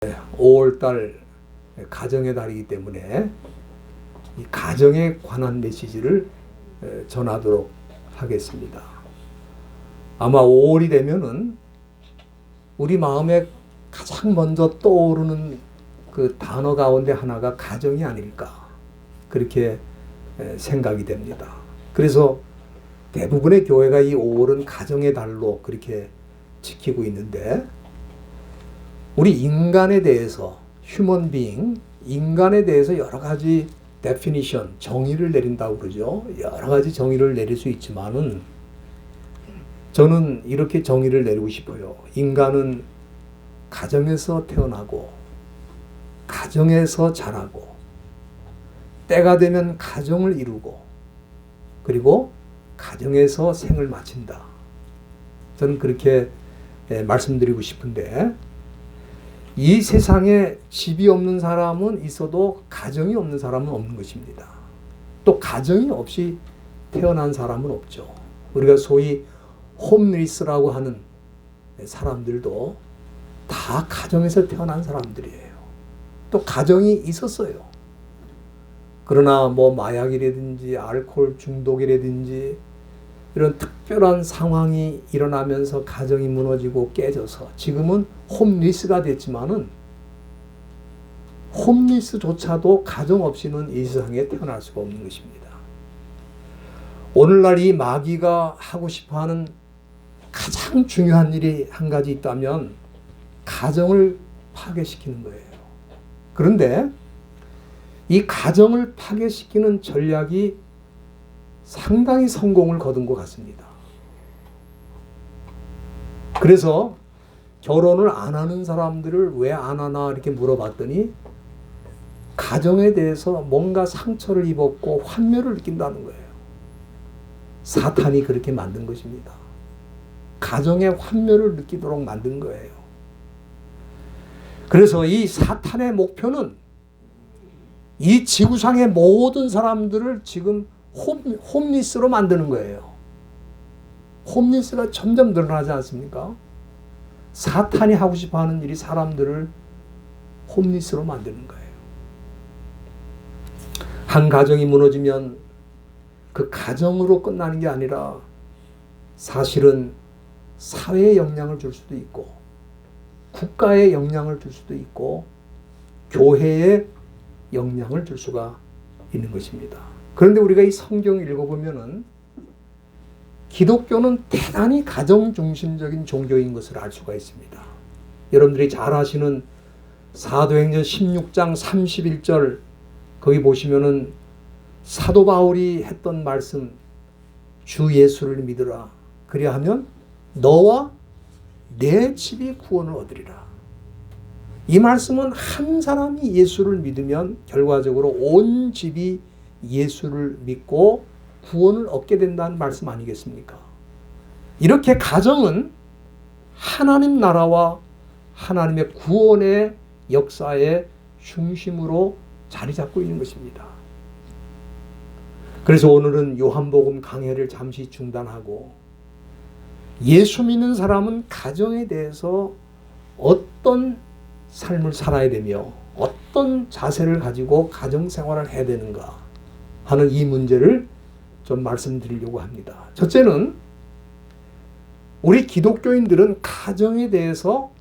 5월달 가정의 달이기 때문에 이 가정에 관한 메시지를 전하도록 하겠습니다. 아마 5월이 되면은 우리 마음에 가장 먼저 떠오르는 그 단어 가운데 하나가 가정이 아닐까 그렇게 생각이 됩니다. 그래서 대부분의 교회가 이 5월은 가정의 달로 그렇게 지키고 있는데, 우리 인간에 대해서 휴먼 비잉, 인간에 대해서 여러 가지 데피니션, 정의를 내린다고 그러죠. 여러 가지 정의를 내릴 수 있지만은 저는 이렇게 정의를 내리고 싶어요. 인간은 가정에서 태어나고 가정에서 자라고 때가 되면 가정을 이루고 그리고 가정에서 생을 마친다. 저는 그렇게 말씀드리고 싶은데, 이 세상에 집이 없는 사람은 있어도 가정이 없는 사람은 없는 것입니다. 또 가정이 없이 태어난 사람은 없죠. 우리가 소위 홈리스라고 하는 사람들도 다 가정에서 태어난 사람들이에요. 또 가정이 있었어요. 그러나 뭐 마약이라든지 알코올 중독이라든지 이런 특별한 상황이 일어나면서 가정이 무너지고 깨져서 지금은 홈리스가 됐지만은 홈리스조차도 가정 없이는 이 세상에 태어날 수가 없는 것입니다. 오늘날 이 마귀가 하고 싶어하는 가장 중요한 일이 한 가지 있다면 가정을 파괴시키는 거예요. 그런데 이 가정을 파괴시키는 전략이 상당히 성공을 거둔 것 같습니다. 그래서 결혼을 안 하는 사람들을 왜 안 하나 이렇게 물어봤더니 가정에 대해서 뭔가 상처를 입었고 환멸을 느낀다는 거예요. 사탄이 그렇게 만든 것입니다. 가정에 환멸을 느끼도록 만든 거예요. 그래서 이 사탄의 목표는 이 지구상의 모든 사람들을 지금 홈리스로 만드는 거예요. 홈리스가 점점 늘어나지 않습니까? 사탄이 하고 싶어하는 일이 사람들을 홈리스로 만드는 거예요. 한 가정이 무너지면 그 가정으로 끝나는 게 아니라 사실은 사회에 영향을 줄 수도 있고 국가에 영향을 줄 수도 있고 교회에 영향을 줄 수가 있는 것입니다. 그런데 우리가 이 성경을 읽어보면은 기독교는 대단히 가정 중심적인 종교인 것을 알 수가 있습니다. 여러분들이 잘 아시는 사도행전 16장 31절 거기 보시면은 사도 바울이 했던 말씀, 주 예수를 믿으라. 그리하면 너와 내 집이 구원을 얻으리라. 이 말씀은 한 사람이 예수를 믿으면 결과적으로 온 집이 예수를 믿고 구원을 얻게 된다는 말씀 아니겠습니까? 이렇게 가정은 하나님 나라와 하나님의 구원의 역사의 중심으로 자리 잡고 있는 것입니다. 그래서 오늘은 요한복음 강해를 잠시 중단하고 예수 믿는 사람은 가정에 대해서 어떤 삶을 살아야 되며 어떤 자세를 가지고 가정생활을 해야 되는가 하는 이 문제를 좀 말씀드리려고 합니다. 첫째는 우리 기독교인들은 가정에 대해서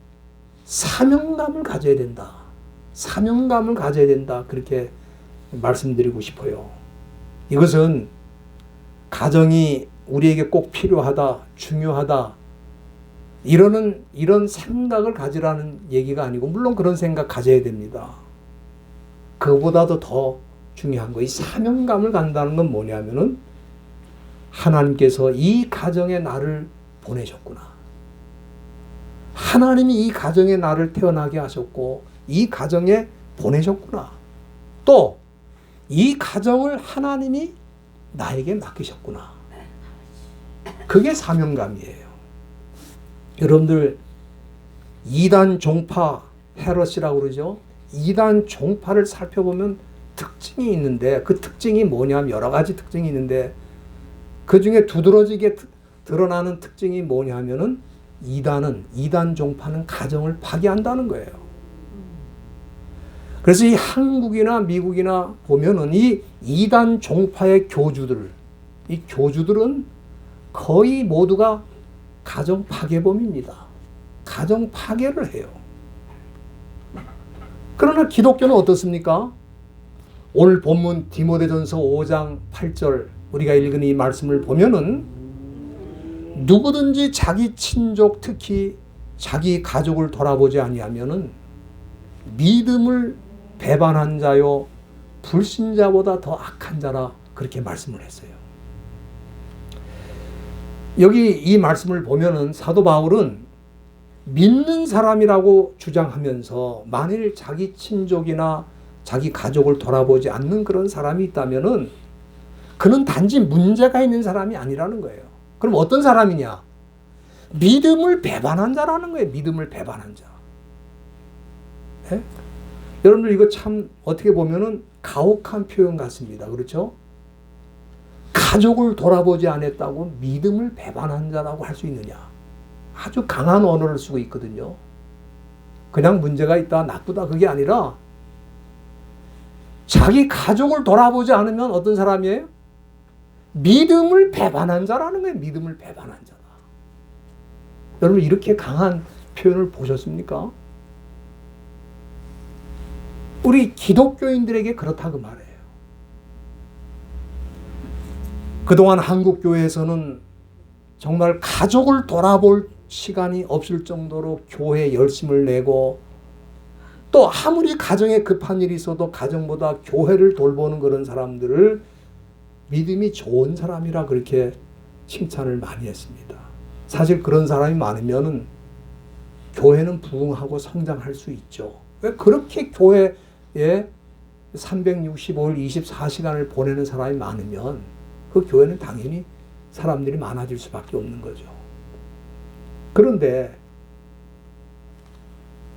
사명감을 가져야 된다. 사명감을 가져야 된다. 그렇게 말씀드리고 싶어요. 이것은 가정이 우리에게 꼭 필요하다, 중요하다 이런 생각을 가지라는 얘기가 아니고, 물론 그런 생각 가져야 됩니다. 그거보다도 더 중요한 거, 이 사명감을 갖는다는 건 뭐냐면은 하나님께서 이 가정에 나를 보내셨구나. 하나님이 이 가정에 나를 태어나게 하셨고 이 가정에 보내셨구나. 또 이 가정을 하나님이 나에게 맡기셨구나. 그게 사명감이에요. 여러분들 이단 종파 헤롯이라고 그러죠. 이단 종파를 살펴보면 특징이 있는데, 그 특징이 뭐냐면 여러 가지 특징이 있는데 그 중에 두드러지게 드러나는 특징이 뭐냐면은 이단 종파는 가정을 파괴한다는 거예요. 그래서 이 한국이나 미국이나 보면은 이 이단 종파의 교주들, 이 교주들은 거의 모두가 가정 파괴범입니다. 가정 파괴를 해요. 그러나 기독교는 어떻습니까? 오늘 본문 디모데전서 5장 8절 우리가 읽은 이 말씀을 보면은 누구든지 자기 친족 특히 자기 가족을 돌아보지 아니하면은 믿음을 배반한 자요 불신자보다 더 악한 자라 그렇게 말씀을 했어요. 여기 이 말씀을 보면은 사도 바울은 믿는 사람이라고 주장하면서 만일 자기 친족이나 자기 가족을 돌아보지 않는 그런 사람이 있다면은 그는 단지 문제가 있는 사람이 아니라는 거예요. 그럼 어떤 사람이냐? 믿음을 배반한 자라는 거예요. 믿음을 배반한 자. 네? 여러분들 이거 참 어떻게 보면은 가혹한 표현 같습니다. 그렇죠? 가족을 돌아보지 않았다고 믿음을 배반한 자라고 할 수 있느냐? 아주 강한 언어를 쓰고 있거든요. 그냥 문제가 있다, 나쁘다 그게 아니라 자기 가족을 돌아보지 않으면 어떤 사람이에요? 믿음을 배반한 자라는 거예요. 믿음을 배반한 자다. 여러분 이렇게 강한 표현을 보셨습니까? 우리 기독교인들에게 그렇다고 말해요. 그동안 한국 교회에서는 정말 가족을 돌아볼 시간이 없을 정도로 교회에 열심을 내고 또 아무리 가정에 급한 일이 있어도 가정보다 교회를 돌보는 그런 사람들을 믿음이 좋은 사람이라 그렇게 칭찬을 많이 했습니다. 사실 그런 사람이 많으면 교회는 부흥하고 성장할 수 있죠. 왜 그렇게 교회에 365일 24시간을 보내는 사람이 많으면 그 교회는 당연히 사람들이 많아질 수밖에 없는 거죠. 그런데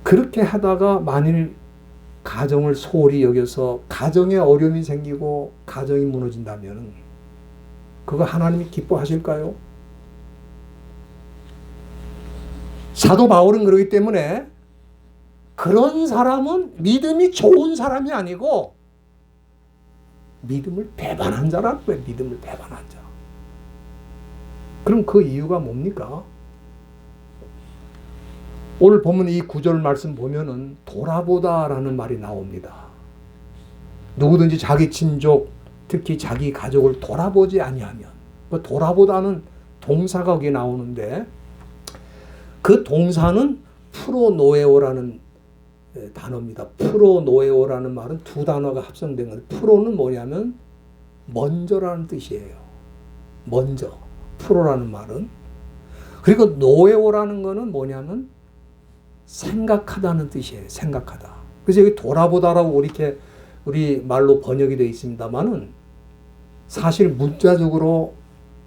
그렇게 하다가 만일 가정을 소홀히 여겨서 가정에 어려움이 생기고 가정이 무너진다면 그거 하나님이 기뻐하실까요? 사도 바울은 그러기 때문에 그런 사람은 믿음이 좋은 사람이 아니고 믿음을 배반한 자라는 거예요. 믿음을 배반한 자. 그럼 그 이유가 뭡니까? 오늘 보면 이 구절 말씀 보면은 돌아보다라는 말이 나옵니다. 누구든지 자기 친족, 특히 자기 가족을 돌아보지 아니하면, 그 돌아보다는 동사가 거기에 나오는데 그 동사는 프로노에오라는 단어입니다. 프로노에오라는 말은 두 단어가 합성된 거예요. 프로는 뭐냐면 먼저라는 뜻이에요. 먼저. 프로라는 말은. 그리고 노에오라는 거는 뭐냐면 생각하다는 뜻이에요. 생각하다. 그래서 여기 돌아보다라고 이렇게 우리 말로 번역이 되어 있습니다만은 사실 문자적으로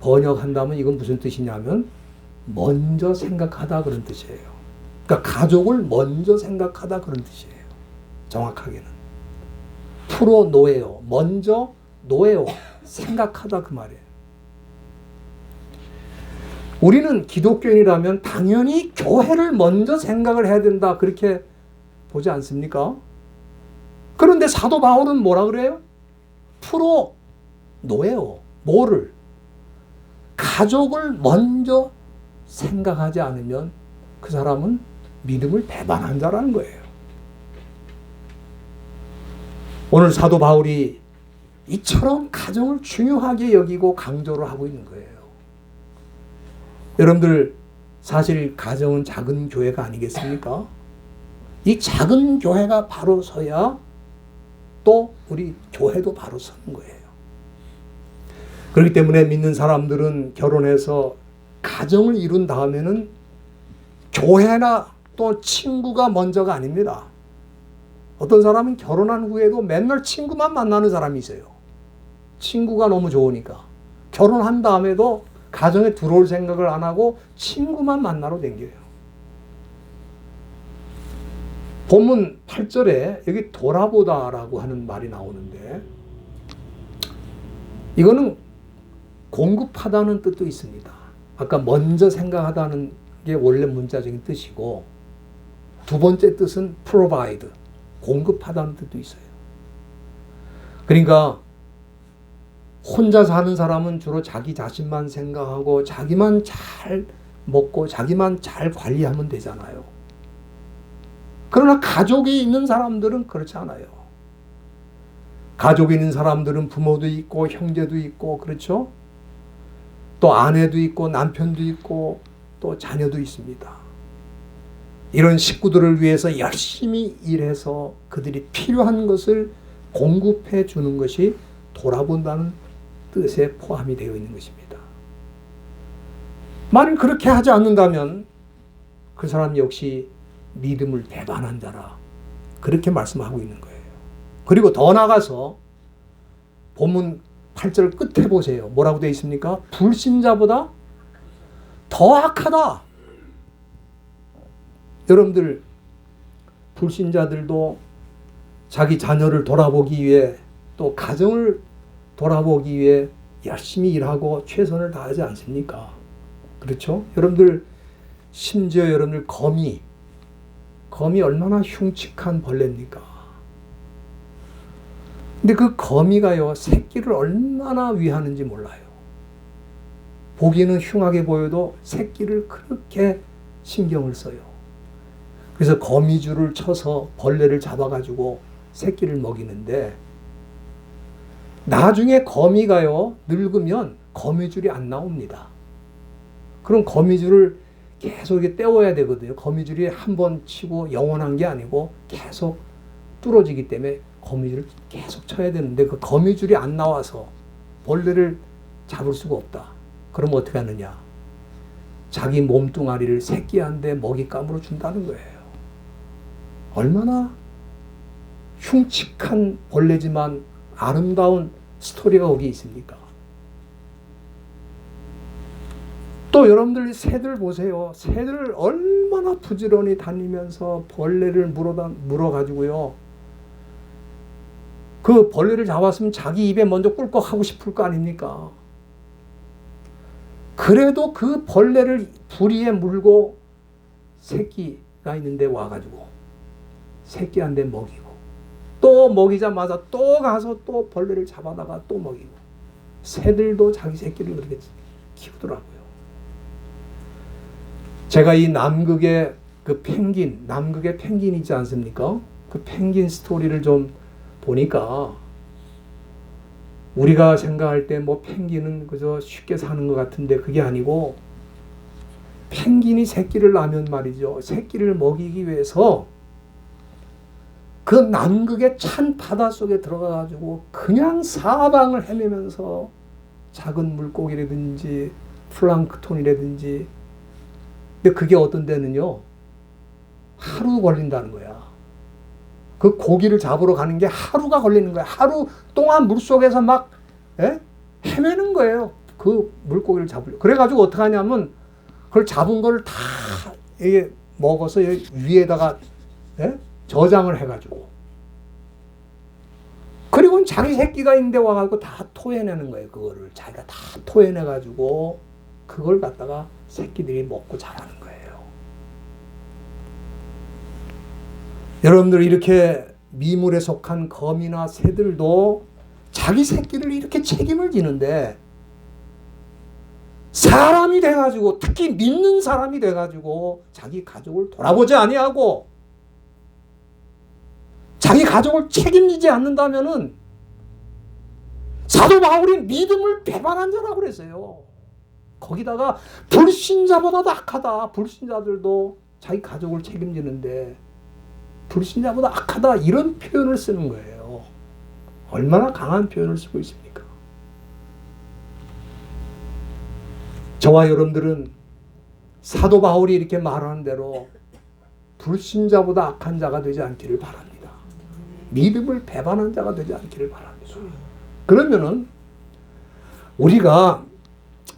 번역한다면 이건 무슨 뜻이냐면 먼저 생각하다 그런 뜻이에요. 그러니까 가족을 먼저 생각하다 그런 뜻이에요. 정확하게는. 프로 노예요. 먼저 노예요. 생각하다 그 말이에요. 우리는 기독교인이라면 당연히 교회를 먼저 생각을 해야 된다 그렇게 보지 않습니까? 그런데 사도 바울은 뭐라 그래요? 프로 노예요. 뭐를? 가족을 먼저 생각하지 않으면 그 사람은 믿음을 배반한 자라는 거예요. 오늘 사도 바울이 이처럼 가정을 중요하게 여기고 강조를 하고 있는 거예요. 여러분들 사실 가정은 작은 교회가 아니겠습니까? 이 작은 교회가 바로 서야 또 우리 교회도 바로 서는 거예요. 그렇기 때문에 믿는 사람들은 결혼해서 가정을 이룬 다음에는 교회나 또 친구가 먼저가 아닙니다. 어떤 사람은 결혼한 후에도 맨날 친구만 만나는 사람이 있어요. 친구가 너무 좋으니까. 결혼한 다음에도 가정에 들어올 생각을 안 하고 친구만 만나러 댕겨요. 본문 8절에 여기 돌아보다라고 하는 말이 나오는데 이거는 공급하다는 뜻도 있습니다. 아까 먼저 생각하다는 게 원래 문자적인 뜻이고 두 번째 뜻은 provide, 공급하다는 뜻도 있어요. 그러니까 혼자 사는 사람은 주로 자기 자신만 생각하고 자기만 잘 먹고 자기만 잘 관리하면 되잖아요. 그러나 가족이 있는 사람들은 그렇지 않아요. 가족이 있는 사람들은 부모도 있고 형제도 있고 그렇죠? 또 아내도 있고 남편도 있고 또 자녀도 있습니다. 이런 식구들을 위해서 열심히 일해서 그들이 필요한 것을 공급해 주는 것이 돌아본다는 뜻에 포함이 되어 있는 것입니다. 만일 그렇게 하지 않는다면 그 사람 역시 믿음을 배반한 자라 그렇게 말씀하고 있는 거예요. 그리고 더 나아가서 본문 8절 끝에 보세요. 뭐라고 되어 있습니까? 불신자보다 더 악하다. 여러분들 불신자들도 자기 자녀를 돌아보기 위해 또 가정을 돌아보기 위해 열심히 일하고 최선을 다하지 않습니까? 그렇죠? 여러분들 심지어 여러분들 거미 얼마나 흉측한 벌레입니까? 근데 그 거미가요 새끼를 얼마나 위하는지 몰라요. 보기에는 흉하게 보여도 새끼를 그렇게 신경을 써요. 그래서 거미줄을 쳐서 벌레를 잡아가지고 새끼를 먹이는데 나중에 거미가요 늙으면 거미줄이 안 나옵니다. 그럼 거미줄을 계속 이렇게 떼어야 되거든요. 거미줄이 한 번 치고 영원한 게 아니고 계속 뚫어지기 때문에 거미줄을 계속 쳐야 되는데 그 거미줄이 안 나와서 벌레를 잡을 수가 없다. 그럼 어떻게 하느냐? 자기 몸뚱아리를 새끼한테 먹잇감으로 준다는 거예요. 얼마나 흉측한 벌레지만 아름다운 스토리가 거기 있습니까? 또 여러분들 새들 보세요. 새들 얼마나 부지런히 다니면서 벌레를 물어가지고요. 그 벌레를 잡았으면 자기 입에 먼저 꿀꺽하고 싶을 거 아닙니까? 그래도 그 벌레를 부리에 물고 새끼가 있는데 와가지고 새끼한테 먹이고 또 먹이자마자 또 가서 또 벌레를 잡아다가 또 먹이고 새들도 자기 새끼를 그렇게 키우더라고요. 제가 이 남극의 그 남극의 펭귄 있지 않습니까? 그 펭귄 스토리를 좀 보니까 우리가 생각할 때 뭐 펭귄은 그저 쉽게 사는 것 같은데 그게 아니고 펭귄이 새끼를 낳으면 말이죠. 새끼를 먹이기 위해서 그 남극의 찬 바다 속에 들어가가지고 그냥 사방을 헤매면서 작은 물고기라든지 플랑크톤이라든지 근데 그게 어떤 데는요 하루 걸린다는 거야. 그 고기를 잡으러 가는 게 하루가 걸리는 거야. 하루 동안 물속에서 막 헤매는 거예요. 그 물고기를 잡으려고. 그래가지고 어떻게 하냐면 그걸 잡은 걸 다 먹어서 위에다가 저장을 해가지고 그리고 자기 새끼가 있는데 와가지고 다 토해내는 거예요. 그거를 자기가 다 토해내가지고 그걸 갖다가 새끼들이 먹고 자라는 거예요. 여러분들 이렇게 미물에 속한 거미나 새들도 자기 새끼를 이렇게 책임을 지는데 사람이 돼가지고 특히 믿는 사람이 돼가지고 자기 가족을 돌아보지 아니하고 자기 가족을 책임지지 않는다면은 사도 바울이 믿음을 배반한 자라고 그랬어요. 거기다가 불신자보다도 악하다. 불신자들도 자기 가족을 책임지는데 불신자보다 악하다 이런 표현을 쓰는 거예요. 얼마나 강한 표현을 쓰고 있습니까? 저와 여러분들은 사도 바울이 이렇게 말하는 대로 불신자보다 악한 자가 되지 않기를 바랍니다. 믿음을 배반한 자가 되지 않기를 바랍니다. 그러면은 우리가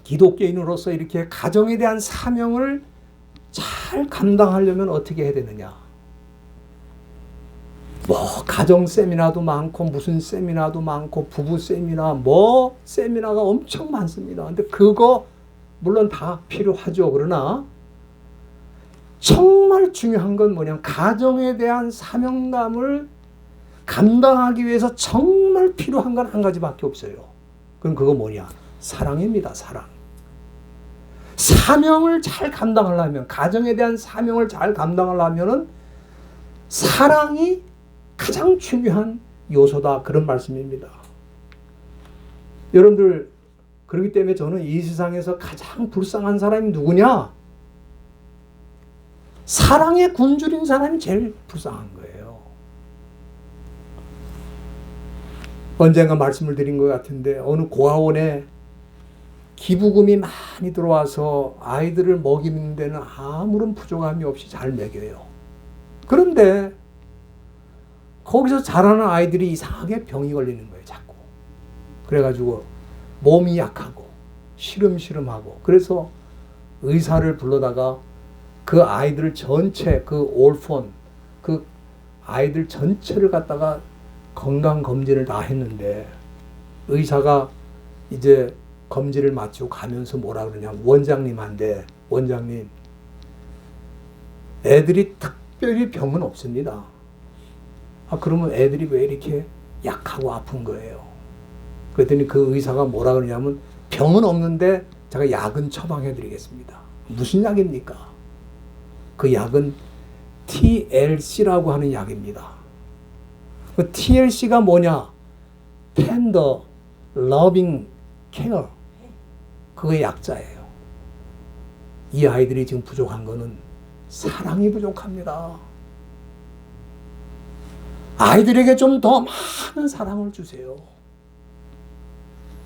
기독교인으로서 이렇게 가정에 대한 사명을 잘 감당하려면 어떻게 해야 되느냐? 뭐 가정 세미나도 많고 무슨 세미나도 많고 부부 세미나 뭐 세미나가 엄청 많습니다. 근데 그거 물론 다 필요하죠. 그러나 정말 중요한 건 뭐냐면 가정에 대한 사명감을 감당하기 위해서 정말 필요한 건 한 가지밖에 없어요. 그럼 그거 뭐냐? 사랑입니다. 사랑. 사명을 잘 감당하려면, 가정에 대한 사명을 잘 감당하려면은 사랑이 가장 중요한 요소다. 그런 말씀입니다. 여러분들, 그렇기 때문에 저는 이 세상에서 가장 불쌍한 사람이 누구냐? 사랑에 굶주린 사람이 제일 불쌍한 거예요. 언젠가 말씀을 드린 것 같은데 어느 고아원에 기부금이 많이 들어와서 아이들을 먹이는 데는 아무런 부족함이 없이 잘 먹여요. 그런데 거기서 자라는 아이들이 이상하게 병이 걸리는 거예요. 자꾸. 그래가지고 몸이 약하고 시름시름하고, 그래서 의사를 불러다가 그 아이들 전체, 그 올폰, 그 아이들 전체를 갖다가 건강검진을 다 했는데 의사가 이제 검진을 마치고 가면서 뭐라 그러냐면 원장님한테, 원장님, 애들이 특별히 병은 없습니다. 아, 그러면 애들이 왜 이렇게 약하고 아픈 거예요? 그랬더니 그 의사가 뭐라 그러냐면 병은 없는데 제가 약은 처방해 드리겠습니다. 무슨 약입니까? 그 약은 TLC라고 하는 약입니다. 그 TLC가 뭐냐? Tender Loving Care. 그게 약자예요. 이 아이들이 지금 부족한 거는 사랑이 부족합니다. 아이들에게 좀 더 많은 사랑을 주세요.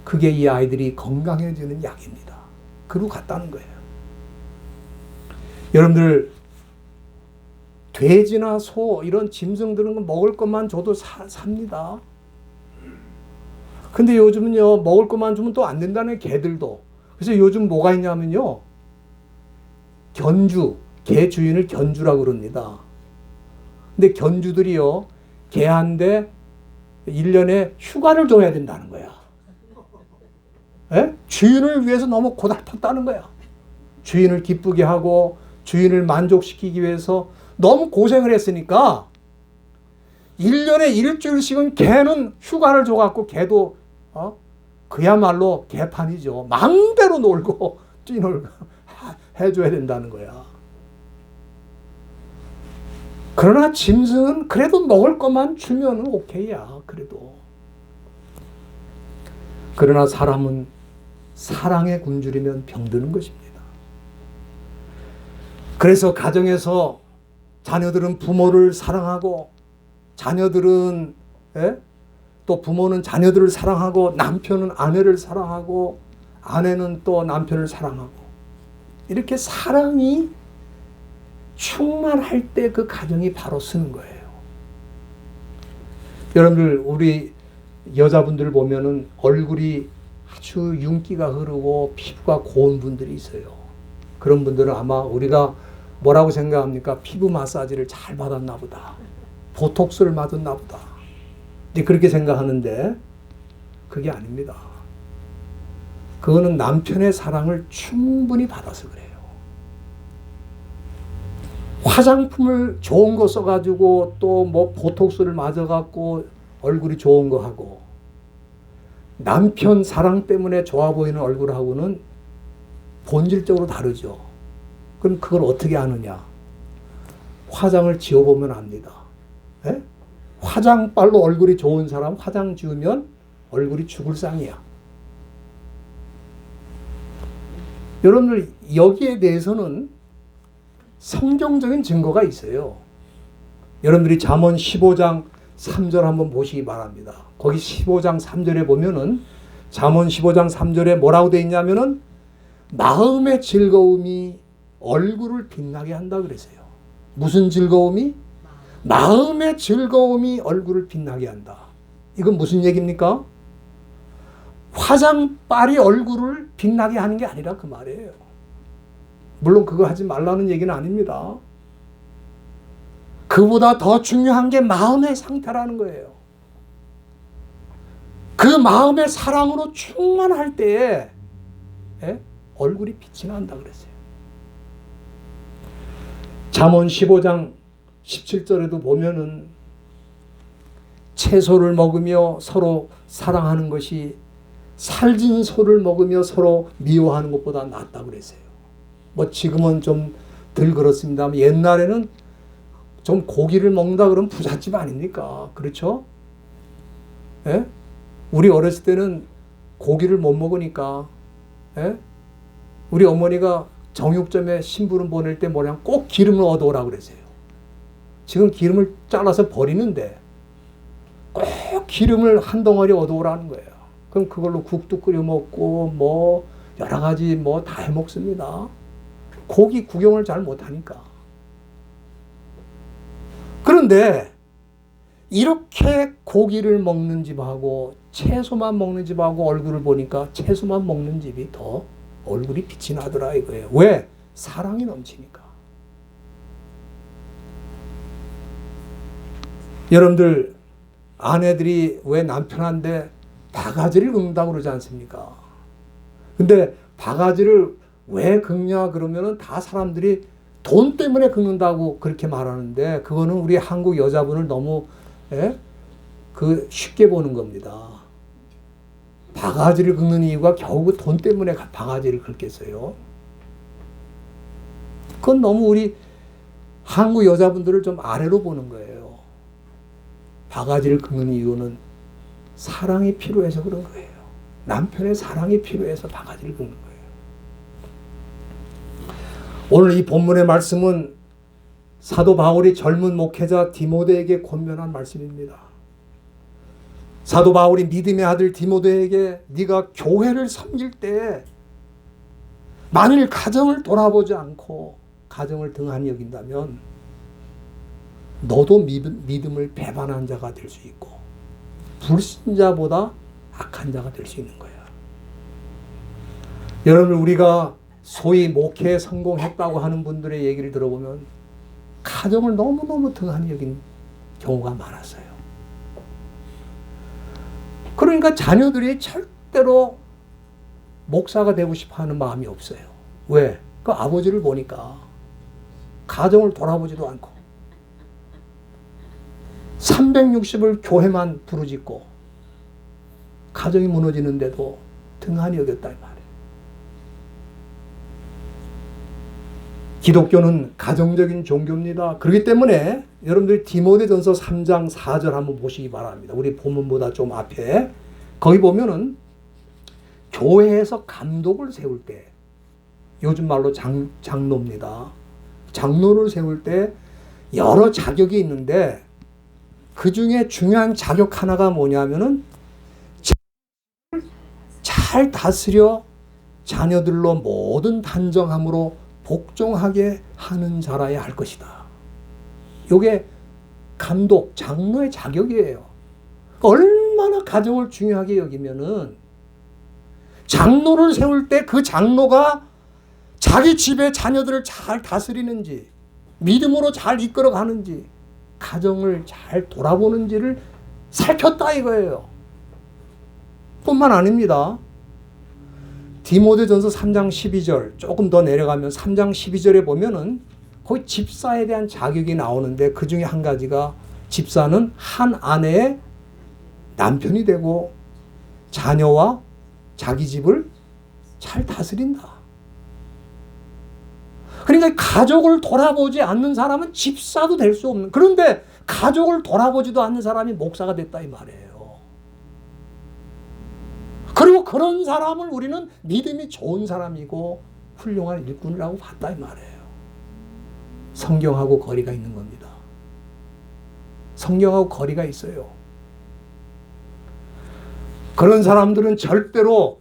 그게 이 아이들이 건강해지는 약입니다. 그리고 같다는 거예요. 여러분들, 돼지나 소 이런 짐승들은 먹을 것만 줘도 삽니다. 근데 요즘은요, 먹을 것만 주면 또 안 된다는 개들도. 그래서 요즘 뭐가 있냐면요, 견주, 개 주인을 견주라고 그럽니다. 근데 견주들이요, 개한테 1년에 휴가를 줘야 된다는 거야. 에? 주인을 위해서 너무 고달팠다는 거야. 주인을 기쁘게 하고 주인을 만족시키기 위해서 너무 고생을 했으니까 1년에 일주일씩은 개는 휴가를 줘갖고 개도 그야말로 개판이죠. 마음대로 놀고 뛰놀고 해줘야 된다는 거야. 그러나 짐승은 그래도 먹을 것만 주면 오케이야. 그래도. 그러나 사람은 사랑에 굶주리면 병드는 것입니다. 그래서 가정에서 자녀들은 부모를 사랑하고, 자녀들은 또 부모는 자녀들을 사랑하고, 남편은 아내를 사랑하고, 아내는 또 남편을 사랑하고, 이렇게 사랑이 충만할 때 그 가정이 바로 서는 거예요. 여러분들, 우리 여자분들 보면은 얼굴이 아주 윤기가 흐르고 피부가 고운 분들이 있어요. 그런 분들은 아마 우리가 뭐라고 생각합니까? 피부 마사지를 잘 받았나 보다. 보톡스를 맞았나 보다. 이제 그렇게 생각하는데 그게 아닙니다. 그거는 남편의 사랑을 충분히 받아서 그래요. 화장품을 좋은 거 써가지고 또 뭐 보톡스를 맞아갖고 얼굴이 좋은 거 하고, 남편 사랑 때문에 좋아 보이는 얼굴하고는 본질적으로 다르죠. 그럼 그걸 어떻게 아느냐? 화장을 지워보면 압니다. 에? 화장빨로 얼굴이 좋은 사람 화장 지우면 얼굴이 죽을 상이야. 여러분들, 여기에 대해서는 성경적인 증거가 있어요. 여러분들이 잠언 15장 3절 한번 보시기 바랍니다. 거기 15장 3절에 보면은, 잠언 15장 3절에 뭐라고 되어 있냐면은 마음의 즐거움이 얼굴을 빛나게 한다 그랬어요. 무슨 즐거움이? 마음의 즐거움이 얼굴을 빛나게 한다. 이건 무슨 얘기입니까? 화장빨이 얼굴을 빛나게 하는 게 아니라 그 말이에요. 물론 그거 하지 말라는 얘기는 아닙니다. 그보다 더 중요한 게 마음의 상태라는 거예요. 그 마음의 사랑으로 충만할 때에 얼굴이 빛이 난다 그랬어요. 잠언 15장 17절에도 보면은 채소를 먹으며 서로 사랑하는 것이 살진 소를 먹으며 서로 미워하는 것보다 낫다고 그랬어요. 뭐 지금은 좀 덜 그렇습니다만 옛날에는 좀 고기를 먹는다 그러면 부잣집 아닙니까? 그렇죠? 예? 우리 어렸을 때는 고기를 못 먹으니까, 예? 우리 어머니가 정육점에 신부름 보낼 때 뭐냐, 꼭 기름을 얻어오라 그랬어요. 지금 기름을 잘라서 버리는데 꼭 기름을 한 덩어리 얻어오라는 거예요. 그럼 그걸로 국도 끓여 먹고 뭐 여러 가지 뭐 다 해 먹습니다. 고기 구경을 잘 못하니까. 그런데 이렇게 고기를 먹는 집하고 채소만 먹는 집하고 얼굴을 보니까 채소만 먹는 집이 더 얼굴이 빛이 나더라 이거예요. 왜? 사랑이 넘치니까. 여러분들 아내들이 왜 남편한테 바가지를 긁는다고 그러지 않습니까? 근데 바가지를 왜 긁냐 그러면은 다 사람들이 돈 때문에 긁는다고 그렇게 말하는데 그거는 우리 한국 여자분을 너무 쉽게 보는 겁니다. 바가지를 긁는 이유가 겨우 돈 때문에 바가지를 긁겠어요? 그건 너무 우리 한국 여자분들을 좀 아래로 보는 거예요. 바가지를 긁는 이유는 사랑이 필요해서 그런 거예요. 남편의 사랑이 필요해서 바가지를 긁는 거예요. 오늘 이 본문의 말씀은 사도 바울이 젊은 목회자 디모데에게 권면한 말씀입니다. 사도 바울이 믿음의 아들 디모데에게 네가 교회를 섬길 때 만일 가정을 돌아보지 않고 가정을 등한히 여긴다면 너도 믿음을 배반한 자가 될 수 있고 불신자보다 악한 자가 될 수 있는 거야. 여러분 우리가 소위 목회에 성공했다고 하는 분들의 얘기를 들어보면 가정을 너무너무 등한히 여긴 경우가 많았어요. 그러니까 자녀들이 절대로 목사가 되고 싶어 하는 마음이 없어요. 왜? 그 아버지를 보니까 가정을 돌아보지도 않고 360을 교회만 부르짖고 가정이 무너지는데도 등한히 여겼다 이 말이에요. 기독교는 가정적인 종교입니다. 그렇기 때문에 여러분들이 디모데전서 3장 4절 한번 보시기 바랍니다. 우리 본문보다 좀 앞에 거기 보면은 교회에서 감독을 세울 때 요즘 말로 장로입니다. 장로를 세울 때 여러 자격이 있는데 그 중에 중요한 자격 하나가 뭐냐면은 잘 다스려 자녀들로 모든 단정함으로 복종하게 하는 자라야 할 것이다. 이게 감독, 장로의 자격이에요. 얼마나 가정을 중요하게 여기면은 장로를 세울 때 그 장로가 자기 집의 자녀들을 잘 다스리는지, 믿음으로 잘 이끌어 가는지, 가정을 잘 돌아보는지를 살폈다 이거예요. 뿐만 아닙니다. 디모데전서 3장 12절 조금 더 내려가면 3장 12절에 보면은 거기 집사에 대한 자격이 나오는데 그 중에 한 가지가 집사는 한 아내의 남편이 되고 자녀와 자기 집을 잘 다스린다. 그러니까 가족을 돌아보지 않는 사람은 집사도 될 수 없는, 그런데 가족을 돌아보지도 않는 사람이 목사가 됐다 이 말이에요. 그리고 그런 사람을 우리는 믿음이 좋은 사람이고 훌륭한 일꾼이라고 봤다 이 말이에요. 성경하고 거리가 있는 겁니다. 성경하고 거리가 있어요. 그런 사람들은 절대로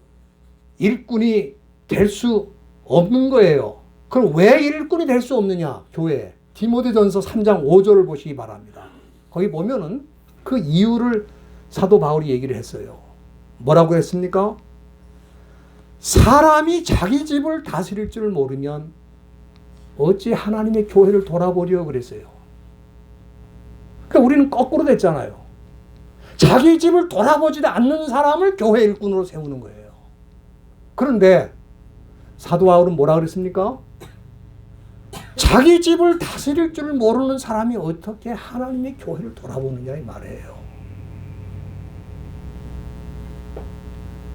일꾼이 될 수 없는 거예요. 그럼 왜 일꾼이 될 수 없느냐? 교회 디모데전서 3장 5절을 보시기 바랍니다. 거기 보면은 그 이유를 사도 바울이 얘기를 했어요. 뭐라고 했습니까? 사람이 자기 집을 다스릴 줄 모르면 어찌 하나님의 교회를 돌아보려 그랬어요. 그러니까 우리는 거꾸로 됐잖아요. 자기 집을 돌아보지도 않는 사람을 교회 일꾼으로 세우는 거예요. 그런데 사도 바울은 뭐라 그랬습니까? 자기 집을 다스릴 줄 모르는 사람이 어떻게 하나님의 교회를 돌아보느냐 이 말이에요.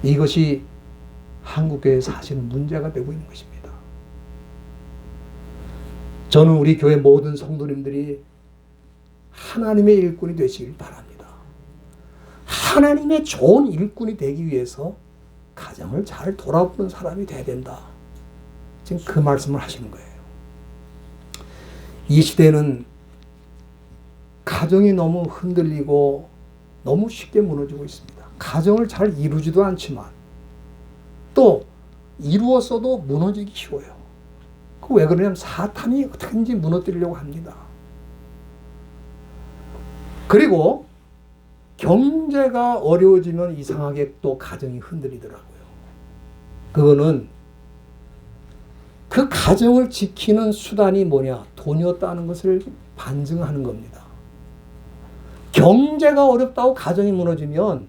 이것이 한국교회에 사실은 문제가 되고 있는 것입니다. 저는 우리 교회 모든 성도님들이 하나님의 일꾼이 되시길 바랍니다. 하나님의 좋은 일꾼이 되기 위해서 가정을 잘 돌아보는 사람이 돼야 된다. 지금 그 말씀을 하시는 거예요. 이 시대는 가정이 너무 흔들리고 너무 쉽게 무너지고 있습니다. 가정을 잘 이루지도 않지만 또 이루었어도 무너지기 쉬워요. 그 왜 그러냐면 사탄이 어떻게든지 무너뜨리려고 합니다. 그리고 경제가 어려워지면 이상하게 또 가정이 흔들리더라고요. 그거는 그 가정을 지키는 수단이 뭐냐? 돈이었다는 것을 반증하는 겁니다. 경제가 어렵다고 가정이 무너지면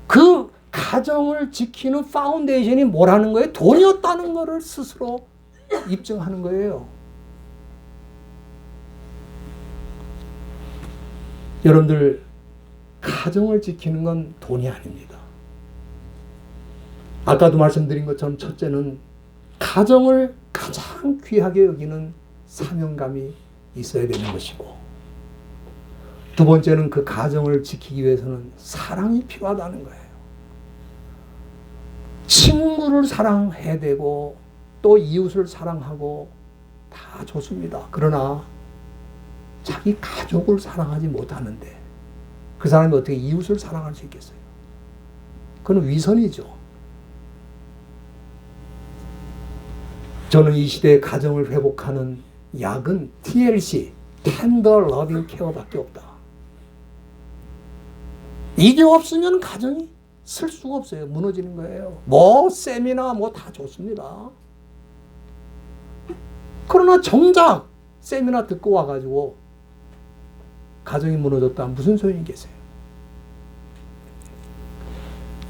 그 가정을 지키는 파운데이션이 뭐라는 거예요? 돈이었다는 것을 스스로 입증하는 거예요. 여러분들, 가정을 지키는 건 돈이 아닙니다. 아까도 말씀드린 것처럼 첫째는 가정을 가장 귀하게 여기는 사명감이 있어야 되는 것이고, 두 번째는 그 가정을 지키기 위해서는 사랑이 필요하다는 거예요. 친구를 사랑해야 되고 또 이웃을 사랑하고 다 좋습니다. 그러나 자기 가족을 사랑하지 못하는데 그 사람이 어떻게 이웃을 사랑할 수 있겠어요? 그건 위선이죠. 저는 이 시대의 가정을 회복하는 약은 TLC, Tender Loving Care밖에 없다. 이게 없으면 가정이 쓸 수가 없어요. 무너지는 거예요. 뭐 세미나 뭐 다 좋습니다. 그러나 정작 세미나 듣고 와가지고 가정이 무너졌다. 무슨 소용이 계세요?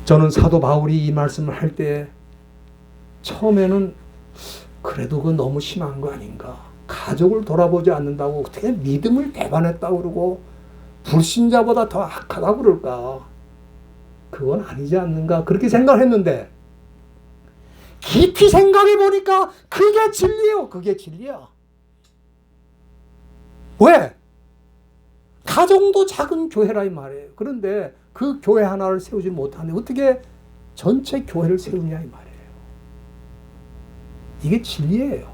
저는 사도 바울이 이 말씀을 할 때 처음에는 그래도 그건 너무 심한 거 아닌가. 가족을 돌아보지 않는다고 어떻게 믿음을 배반했다고 그러고 불신자보다 더 악하다고 그럴까. 그건 아니지 않는가. 그렇게 생각을 했는데 깊이 생각해 보니까 그게 진리예요. 그게 진리야. 왜? 가정도 작은 교회라 이 말이에요. 그런데 그 교회 하나를 세우지 못하는데 어떻게 전체 교회를 세우냐 이 말이에요. 이게 진리예요.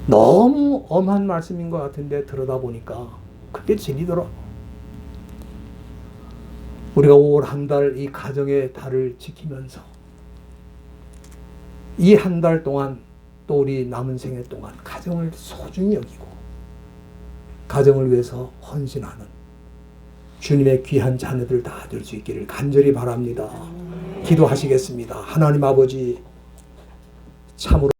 너무 엄한 말씀인 것 같은데 들어다 보니까 그게 진리더라고. 우리가 올 한 달 이 가정의 달을 지키면서 이 한 달 동안 또 우리 남은 생애 동안 가정을 소중히 여기고 가정을 위해서 헌신하는 주님의 귀한 자녀들 다 될 수 있기를 간절히 바랍니다. 기도하시겠습니다. 하나님 아버지, 참으로